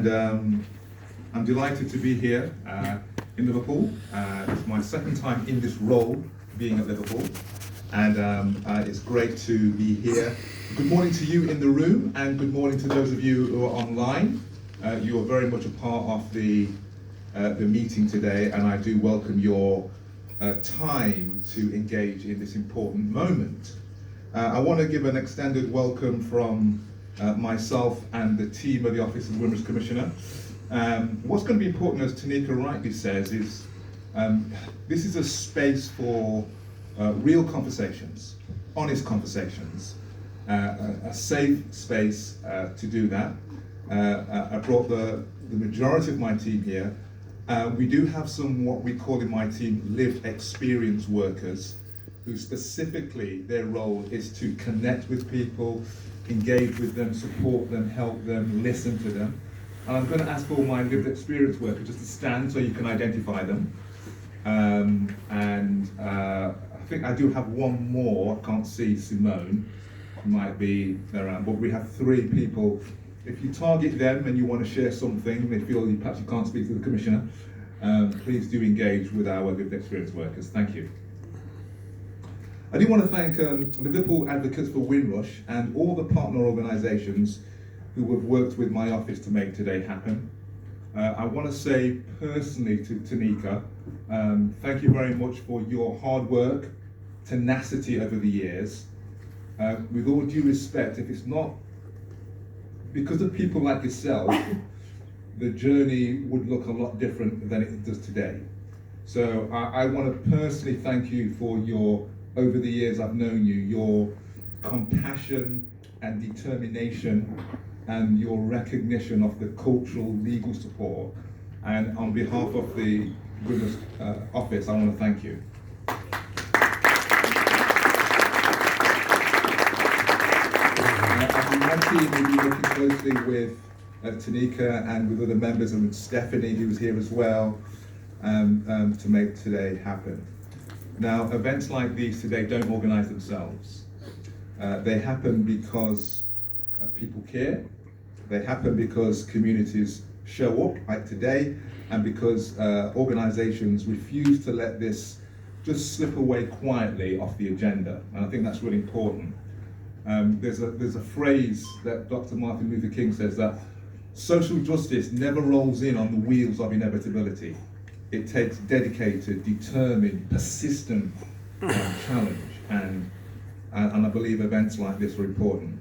and I'm delighted to be here in Liverpool. It's my second time in this role, being at Liverpool, and it's great to be here. Good morning to you in the room, and good morning to those of you who are online. You are very much a part of the meeting today, and I do welcome your time to engage in this important moment. I want to give an extended welcome from myself and the team of the Office of the Windrush Commissioner. What's going to be important, as Tanika rightly says, is this is a space for real conversations, honest conversations, a safe space to do that. I brought the majority of my team here. We do have some, what we call in my team, lived experience workers, who specifically their role is to connect with people, engage with them, support them, help them, listen to them. And I'm going to ask all my lived experience workers just to stand so you can identify them. I think I do have one more. I can't see Simone, who might be around, but we have 3 people. If you target them and you want to share something, they feel perhaps you can't speak to the Commissioner, please do engage with our lived experience workers. Thank you. I do want to thank Liverpool Advocates for Windrush and all the partner organisations who have worked with my office to make today happen. I want to say personally to Tanika, thank you very much for your hard work, tenacity over the years. With all due respect, if it's not because of people like yourself, the journey would look a lot different than it does today. So I want to personally thank you for your, over the years I've known you, your compassion and determination and your recognition of the cultural legal support. And on behalf of the Windrush office, I want to thank you. My team will be working closely with Tanika and with other members, and with Stephanie, who's here as well, to make today happen. Now, events like these today don't organise themselves. They happen because people care. They happen because communities show up, like today, and because organisations refuse to let this just slip away quietly off the agenda. And I think that's really important. There's a phrase that Dr. Martin Luther King says, that social justice never rolls in on the wheels of inevitability. It takes dedicated, determined, persistent challenge, and I believe events like this are important.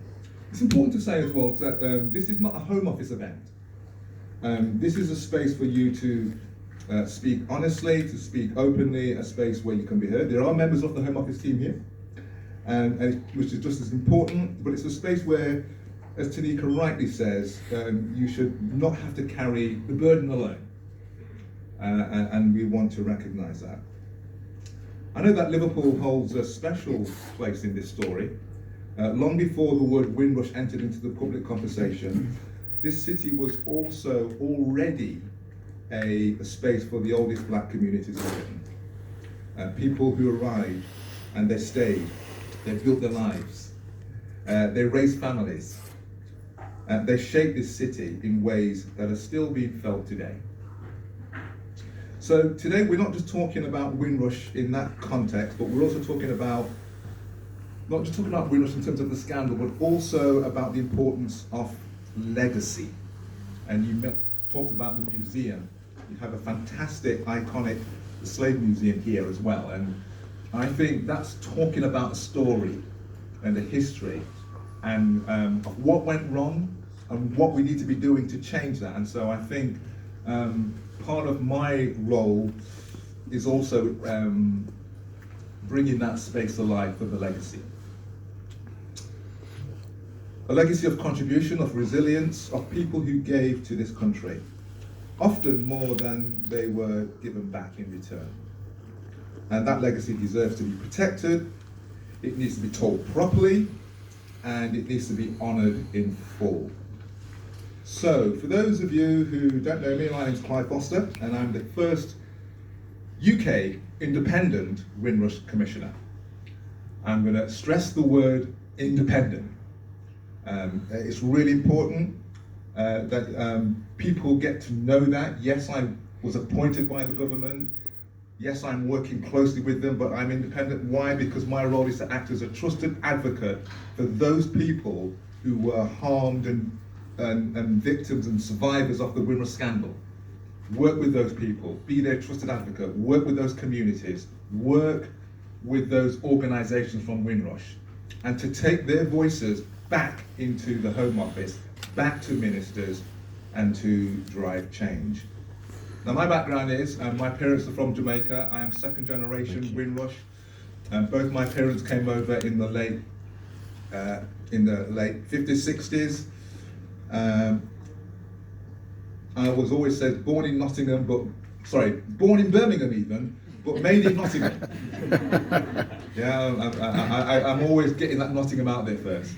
It's important to say as well that this is not a Home Office event. This is a space for you to speak honestly, to speak openly, a space where you can be heard. There are members of the Home Office team here, and which is just as important, but it's a space where, as Tanika rightly says, you should not have to carry the burden alone. And we want to recognise that. I know that Liverpool holds a special place in this story. Long before the word Windrush entered into the public conversation, this city was also already a space for the oldest black communities in Britain. People who arrived and they stayed, they built their lives, they raised families, they shaped this city in ways that are still being felt today. So today we're not just talking about Windrush in that context, but we're also talking about, not just talking about Windrush in terms of the scandal, but also about the importance of legacy. And you talked about the museum. You have a fantastic, iconic slave museum here as well. And I think that's talking about a story and a history and of what went wrong and what we need to be doing to change that. And so I think part of my role is also bringing that space alive for the legacy. A legacy of contribution, of resilience, of people who gave to this country, often more than they were given back in return. And that legacy deserves to be protected, it needs to be told properly, and it needs to be honoured in full. So, for those of you who don't know me, my name is Clive and I'm the first UK independent Windrush Commissioner. I'm going to stress the word independent. It's really important. that people get to know that. Yes, I was appointed by the government. Yes, I'm working closely with them, but I'm independent. Why? Because my role is to act as a trusted advocate for those people who were harmed and victims and survivors of the Windrush scandal. Work with those people, be their trusted advocate, work with those communities, work with those organisations from Windrush, and to take their voices back into the Home Office, back to ministers, and to drive change. Now, my background is, my parents are from Jamaica. I am second generation Windrush. Both my parents came over in the late 50s, 60s. I was always said born in Nottingham, born in Birmingham even, but made in Nottingham. Yeah, I'm always getting that Nottingham out there first.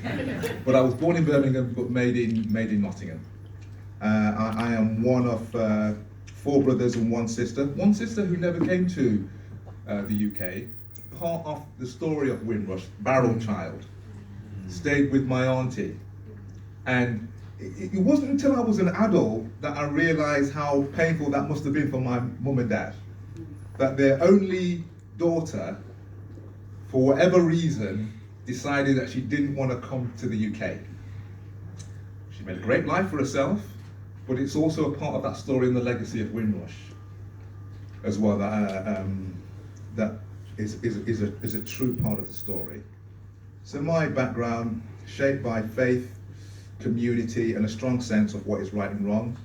But I was born in Birmingham, but made in Nottingham. I am one of 4 brothers and 1 sister. 1 sister who never came to the UK. Part of the story of Windrush, barrel child. Stayed with my auntie. And it wasn't until I was an adult that I realised how painful that must have been for my mum and dad. That their only daughter, for whatever reason, decided that she didn't want to come to the UK. She made a great life for herself, but it's also a part of that story and the legacy of Windrush as well, that is a true part of the story. So my background, shaped by faith, community, and a strong sense of what is right and wrong.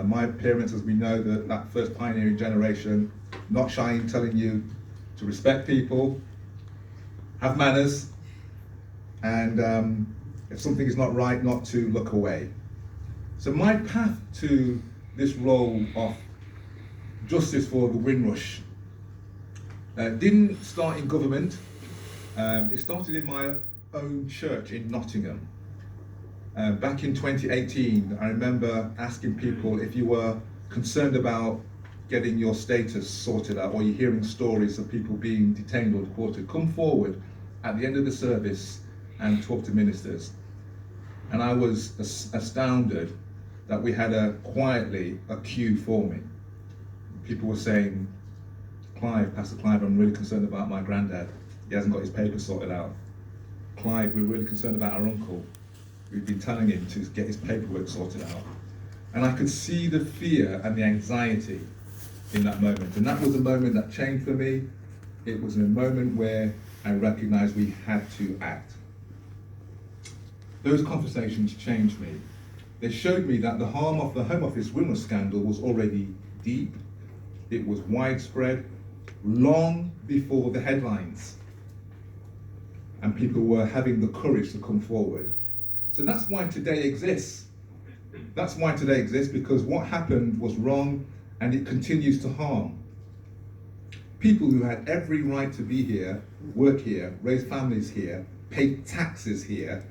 My parents, as we know, that first pioneering generation, not shy in telling you to respect people, have manners, and if something is not right, not to look away. So my path to this role of justice for the Windrush didn't start in government. It started in my own church in Nottingham. Back in 2018, I remember asking people if you were concerned about getting your status sorted out, or you're hearing stories of people being detained or deported, come forward at the end of the service and talk to ministers. And I was astounded that we had quietly a queue forming. People were saying, Clive, Pastor Clive, I'm really concerned about my granddad. He hasn't got his papers sorted out. Clive, we're really concerned about our uncle. We've been telling him to get his paperwork sorted out. And I could see the fear and the anxiety in that moment. And that was a moment that changed for me. It was a moment where I recognized we had to act. Those conversations changed me. They showed me that the harm of the Home Office Windrush scandal was already deep. It was widespread, long before the headlines. And people were having the courage to come forward. So that's why today exists. That's why today exists, because what happened was wrong and it continues to harm. People who had every right to be here, work here, raise families here, pay taxes here,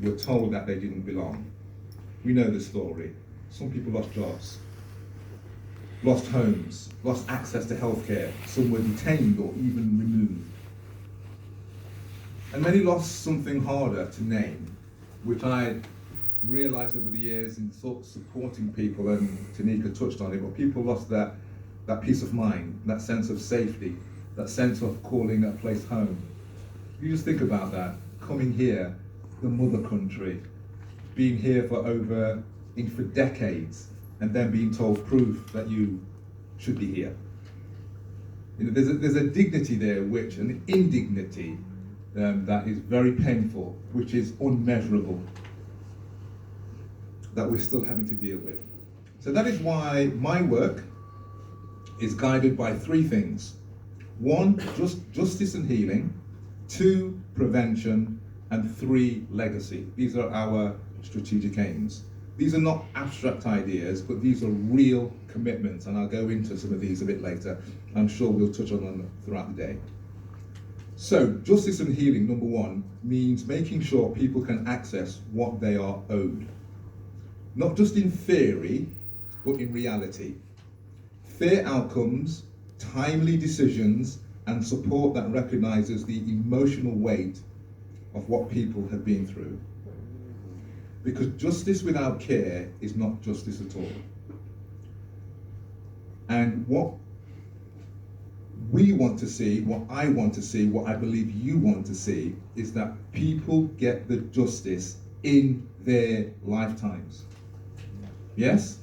were told that they didn't belong. We know the story. Some people lost jobs, lost homes, lost access to healthcare. Some were detained or even removed. And many lost something harder to name, which I realised over the years in sort of supporting people, and Tanika touched on it, but people lost that peace of mind, that sense of safety, that sense of calling a place home. You just think about that, coming here, the mother country, being here for decades, and then being told proof that you should be here. You know, there's a dignity there, an indignity that is very painful, which is unmeasurable, that we're still having to deal with. So that is why my work is guided by 3 things. 1, justice and healing. 2, prevention. And 3, legacy. These are our strategic aims. These are not abstract ideas, but these are real commitments, and I'll go into some of these a bit later. I'm sure we'll touch on them throughout the day. So, justice and healing, number 1, means making sure people can access what they are owed. Not just in theory, but in reality. Fair outcomes, timely decisions, and support that recognises the emotional weight of what people have been through. Because justice without care is not justice at all. And what we want to see, what I want to see, what I believe you want to see, is that people get the justice in their lifetimes. Yes?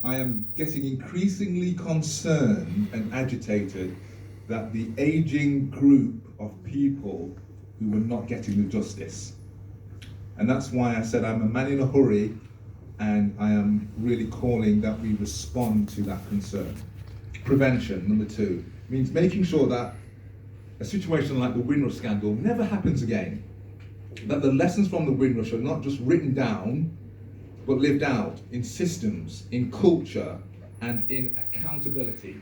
I am getting increasingly concerned and agitated that the aging group of people who are not getting the justice. And that's why I said I'm a man in a hurry, and I am really calling that we respond to that concern. Prevention, number 2, means making sure that a situation like the Windrush scandal never happens again. That the lessons from the Windrush are not just written down, but lived out in systems, in culture, and in accountability.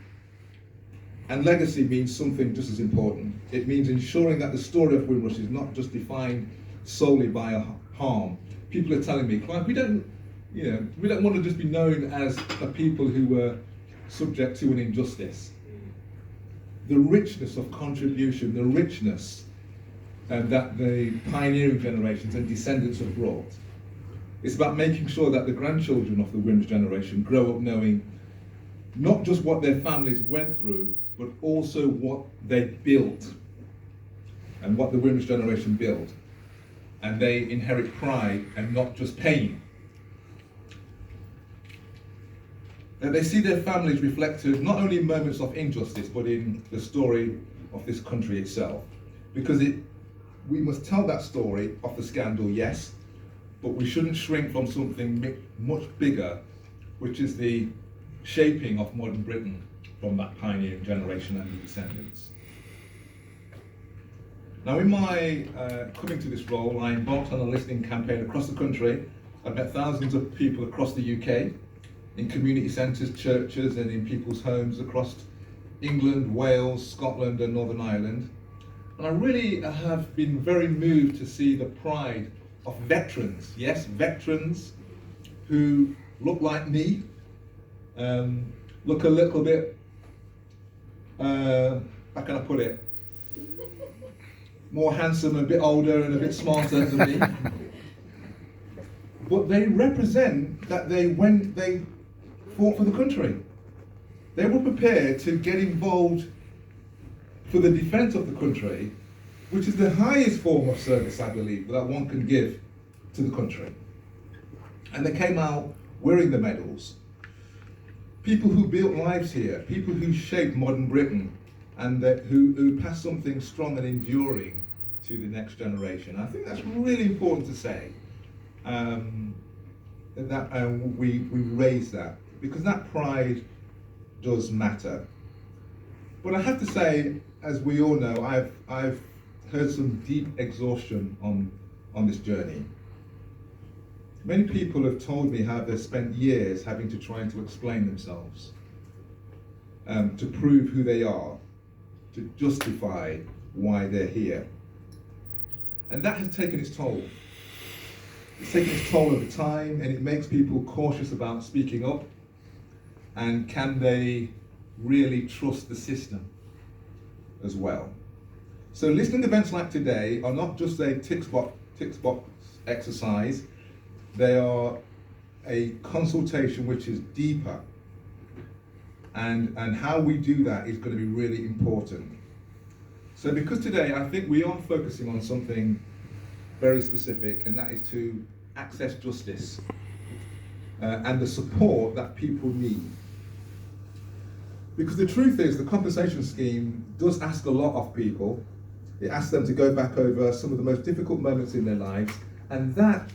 And legacy means something just as important. It means ensuring that the story of Windrush is not just defined solely by a harm. People are telling me, Clive, we don't want to just be known as the people who were subject to an injustice. The richness of contribution, the richness that the pioneering generations and descendants have brought. It's about making sure that the grandchildren of the Windrush generation grow up knowing not just what their families went through, but also what they built and what the Windrush generation built. And they inherit pride and not just pain. That they see their families reflected not only in moments of injustice, but in the story of this country itself. Because we must tell that story of the scandal, yes, but we shouldn't shrink from something much bigger, which is the shaping of modern Britain from that pioneering generation and the descendants. Now, in my coming to this role, I embarked on a listening campaign across the country. I've met thousands of people across the UK, in community centres, churches, and in people's homes across England, Wales, Scotland, and Northern Ireland. And I really have been very moved to see the pride of veterans, yes, veterans who look like me, look a little bit, how can I put it, more handsome, a bit older and a bit smarter than me. But they represent that when they fought for the country, they were prepared to get involved for the defence of the country, which is the highest form of service, I believe, that one can give to the country. And they came out wearing the medals. People who built lives here, people who shaped modern Britain, and who passed something strong and enduring to the next generation. I think that's really important to say, that we raise that, because that pride does matter. But I have to say, as we all know, I've heard some deep exhaustion on this journey. Many people have told me how they've spent years having to try to explain themselves, to prove who they are, to justify why they're here. And that has taken its toll. It's taken its toll over time, and it makes people cautious about speaking up. And can they really trust the system as well? So listening events like today are not just a tick box exercise. They are a consultation which is deeper. And how we do that is going to be really important. So because today I think we are focusing on something very specific, and that is to access justice and the support that people need. Because the truth is, the compensation scheme does ask a lot of people. It asks them to go back over some of the most difficult moments in their lives, and that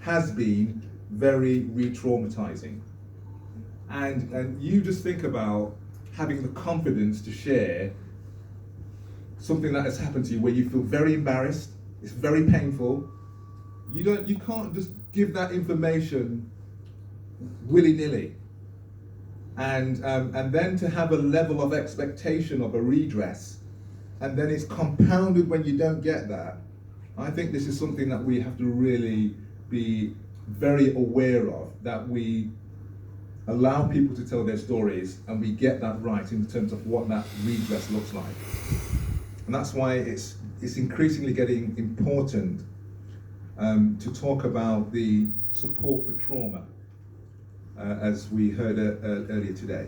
has been very re-traumatizing. And you just think about having the confidence to share something that has happened to you where you feel very embarrassed, it's very painful. You can't just give that information willy-nilly. And then to have a level of expectation of a redress, and then it's compounded when you don't get that. I think this is something that we have to really be very aware of, that we allow people to tell their stories and we get that right in terms of what that redress looks like. And that's why it's increasingly getting important to talk about the support for trauma, as we heard earlier today.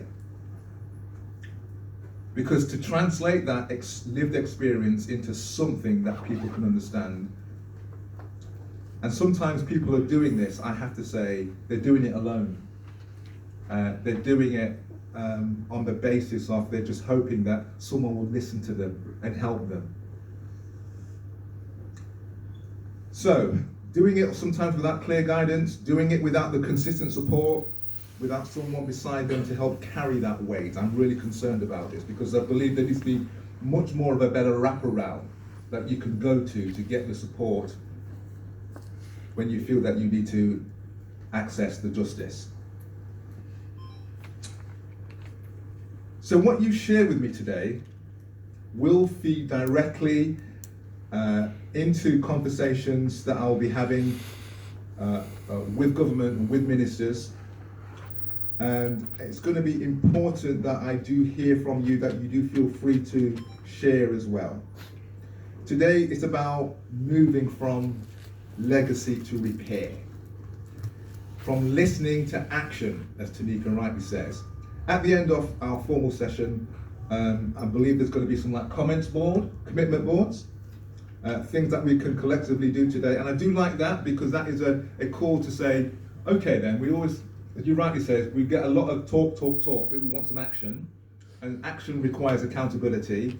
Because to translate that lived experience into something that people can understand, and sometimes people are doing this, I have to say, they're doing it alone. They're doing it on the basis of they're just hoping that someone will listen to them and help them. So, doing it sometimes without clear guidance, doing it without the consistent support, without someone beside them to help carry that weight. I'm really concerned about this because I believe there needs to be much more of a better wraparound that you can go to get the support when you feel that you need to access the justice. So what you share with me today will feed directly into conversations that I'll be having with government and with ministers. And it's going to be important that I do hear from you, that you do feel free to share as well. Today it's about moving from legacy to repair, from listening to action, as Tanika rightly says. At the end of our formal session, I believe there's going to be some comments board, commitment boards, things that we can collectively do today. And I do like that because that is a call to say, okay then, we always, as you rightly said, we get a lot of talk, but we want some action. And action requires accountability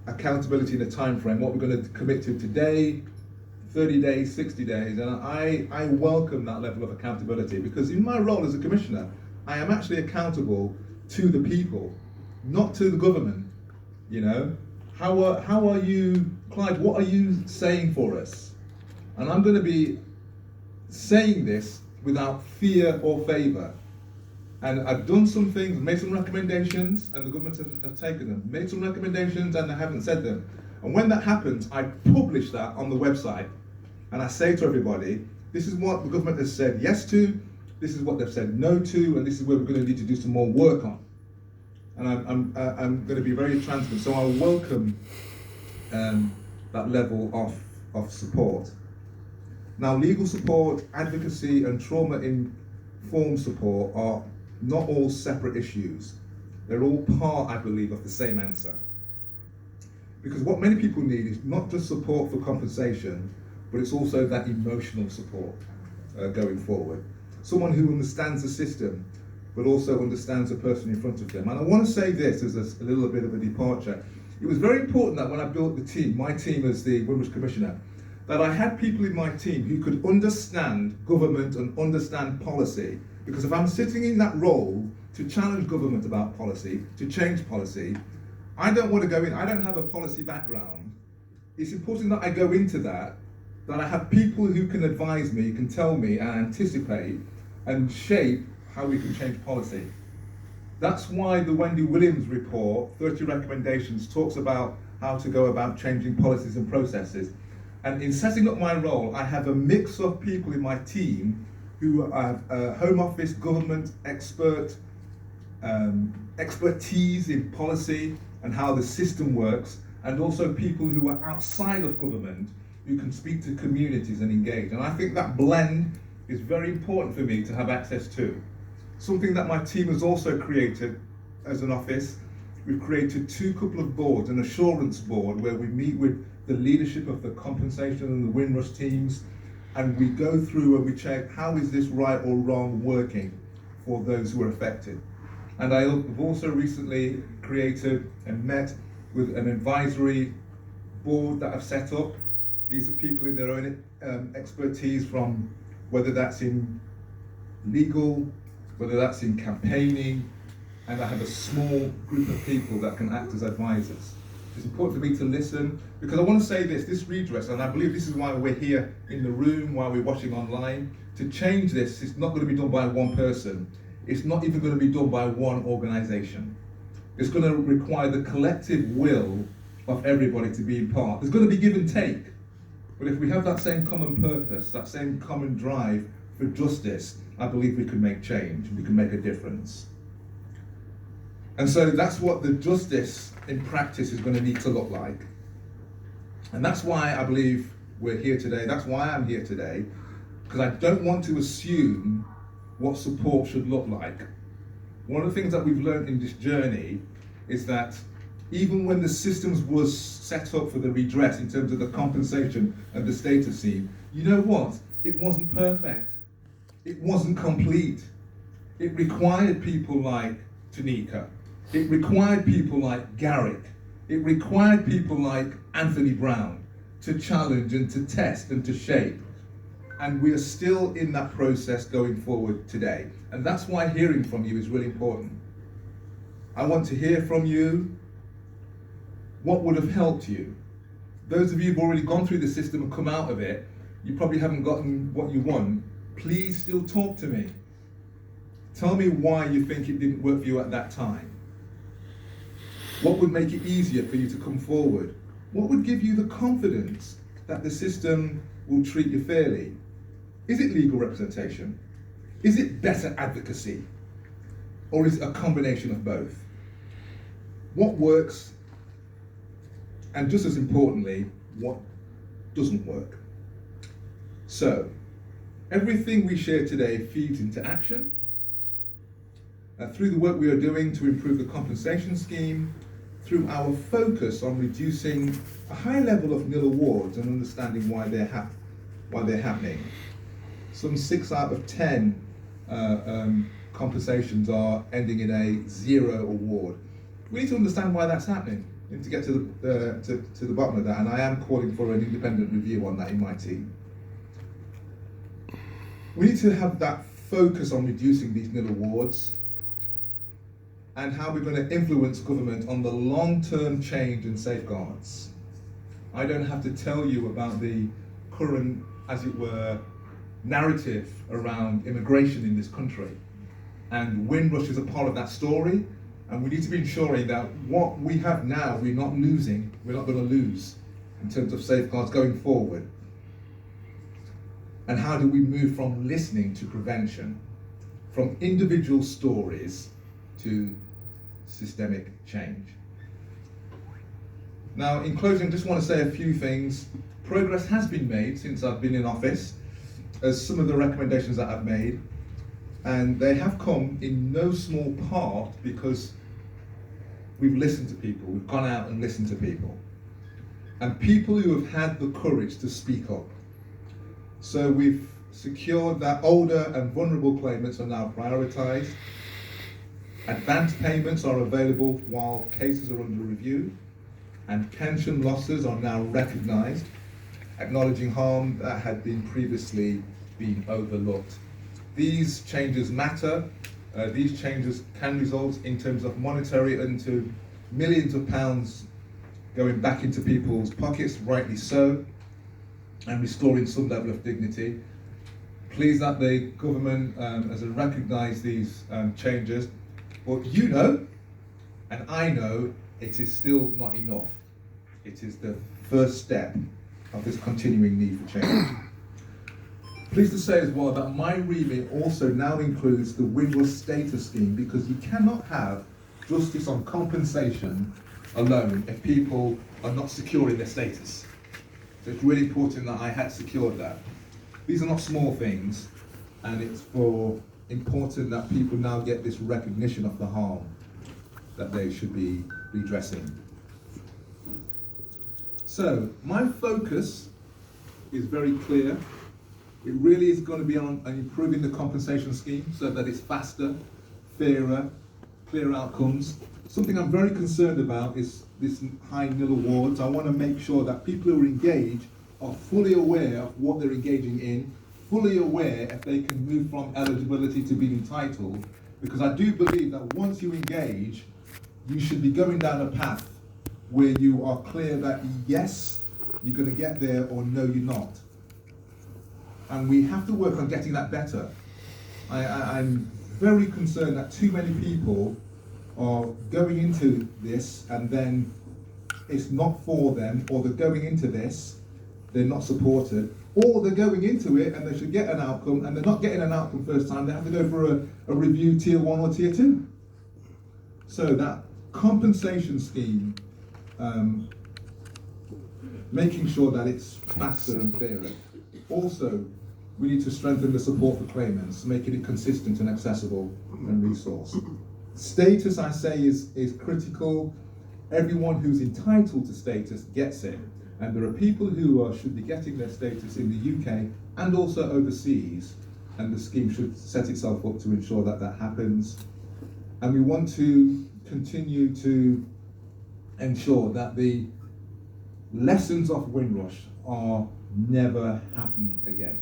in a time frame, what we're going to commit to today, 30 days, 60 days, and I welcome that level of accountability because in my role as a commissioner, I am actually accountable to the people, not to the government. You know, how are you, Clive, what are you saying for us? And I'm going to be saying this without fear or favour. And I've done some things, made some recommendations, and the government have taken them. Made some recommendations and they haven't said them. And when that happens, I publish that on the website. And I say to everybody, this is what the government has said yes to, this is what they've said no to, and this is where we're going to need to do some more work on. And I'm going to be very transparent. So I welcome that level of support. Now, legal support, advocacy, and trauma-informed support are not all separate issues. They're all part, I believe, of the same answer. Because what many people need is not just support for compensation, but it's also that emotional support going forward. Someone who understands the system, but also understands the person in front of them. And I want to say this as a little bit of a departure. It was very important that when I built the team, my team as the Windrush Commissioner, that I had people in my team who could understand government and understand policy. Because if I'm sitting in that role to challenge government about policy, to change policy, I don't want to go in, I don't have a policy background. It's important that I go into that I have people who can advise me, can tell me and anticipate and shape how we can change policy. That's why the Wendy Williams report, 30 recommendations, talks about how to go about changing policies and processes. And in setting up my role, I have a mix of people in my team who have Home Office, government expertise in policy and how the system works, and also people who are outside of government who can speak to communities and engage. And I think that blend is very important for me to have access to. Something that my team has also created as an office, we've created couple of boards, an assurance board where we meet with the leadership of the compensation and the Windrush teams, and we go through and we check how is this right or wrong working for those who are affected. And I have also recently created and met with an advisory board that I've set up. These are people in their own expertise, from whether that's in legal, whether that's in campaigning, and I have a small group of people that can act as advisors. It's important for me to listen, because I want to say this redress, and I believe this is why we're here in the room, why we're watching online. To change this, it's not going to be done by one person. It's not even going to be done by one organisation. It's going to require the collective will of everybody to be in part. There's going to be give and take. But if we have that same common purpose, that same common drive for justice, I believe we can make change, we can make a difference. And so that's what the justice in practice is going to need to look like. And that's why I believe we're here today. That's why I'm here today, because I don't want to assume what support should look like. One of the things that we've learned in this journey is that even when the systems was set up for the redress in terms of the compensation and the status scheme, you know what? It wasn't perfect. It wasn't complete. It required people like Tanika. It required people like Garrick. It required people like Anthony Brown to challenge and to test and to shape. And we are still in that process going forward today. And that's why hearing from you is really important. I want to hear from you what would have helped you. Those of you who've already gone through the system and come out of it, you probably haven't gotten what you want. Please still talk to me. Tell me why you think it didn't work for you at that time. What would make it easier for you to come forward? What would give you the confidence that the system will treat you fairly? Is it legal representation? Is it better advocacy? Or is it a combination of both? What works? And just as importantly, what doesn't work? So, everything we share today feeds into action. Through the work we are doing to improve the compensation scheme, through our focus on reducing a high level of nil awards and understanding why they're happening. Some 6 out of 10 compensations are ending in a 0 award. We need to understand why that's happening. We need to get to the bottom of that, and I am calling for an independent review on that in my team. We need to have that focus on reducing these nil awards and how we're going to influence government on the long-term change and safeguards. I don't have to tell you about the current, as it were, narrative around immigration in this country. And Windrush is a part of that story, and we need to be ensuring that what we have now, we're not losing, we're not going to lose in terms of safeguards going forward. And how do we move from listening to prevention, from individual stories to systemic change? Now, in closing, I just want to say a few things. Progress has been made since I've been in office, as some of the recommendations that I've made, and they have come in no small part because we've listened to people, we've gone out and listened to people, and people who have had the courage to speak up. So we've secured that older and vulnerable claimants are now prioritised. Advance payments are available while cases are under review, and pension losses are now recognised, acknowledging harm that had been previously been overlooked. These changes matter. These changes can result in terms of monetary into millions of pounds going back into people's pockets, rightly so, and restoring some level of dignity. Pleased that the government has recognised these changes, but you know, and I know, it is still not enough. It is the first step of this continuing need for change. Pleased to say as well that my remit also now includes the Windrush status scheme, because you cannot have justice on compensation alone if people are not secure in their status. So it's really important that I had secured that. These are not small things, and it's important that people now get this recognition of the harm that they should be redressing. So my focus is very clear. It really is going to be on improving the compensation scheme so that it's faster, fairer, clear outcomes. Something I'm very concerned about is this high nil awards. I want to make sure that people who are engaged are fully aware of what they're engaging in, fully aware if they can move from eligibility to being entitled, because I do believe that once you engage, you should be going down a path where you are clear that yes, you're going to get there, or no, you're not. And we have to work on getting that better. I'm very concerned that too many people are going into this and then it's not for them, or they're going into this, they're not supported, or they're going into it and they should get an outcome and they're not getting an outcome first time, they have to go for a review tier 1 or tier 2. So that compensation scheme making sure that it's faster and fairer. Also, we need to strengthen the support for claimants, making it consistent and accessible and resourced. Status, I say, is critical. Everyone who's entitled to status gets it. And there are people who should be getting their status in the UK and also overseas, and the scheme should set itself up to ensure that that happens. And we want to continue to ensure that the lessons of Windrush are never happen again.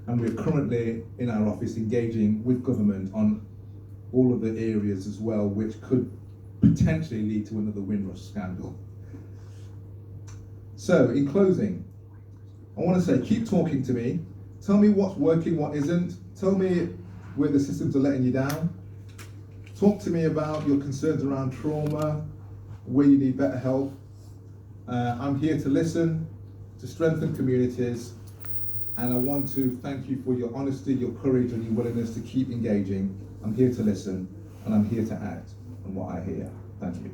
And we're currently in our office engaging with government on all of the areas as well, which could potentially lead to another Windrush scandal. So, in closing, I want to say, keep talking to me. Tell me what's working, what isn't. Tell me where the systems are letting you down. Talk to me about your concerns around trauma, where you need better help. I'm here to listen, to strengthen communities, and I want to thank you for your honesty, your courage, and your willingness to keep engaging. I'm here to listen, and I'm here to act on what I hear. Thank you.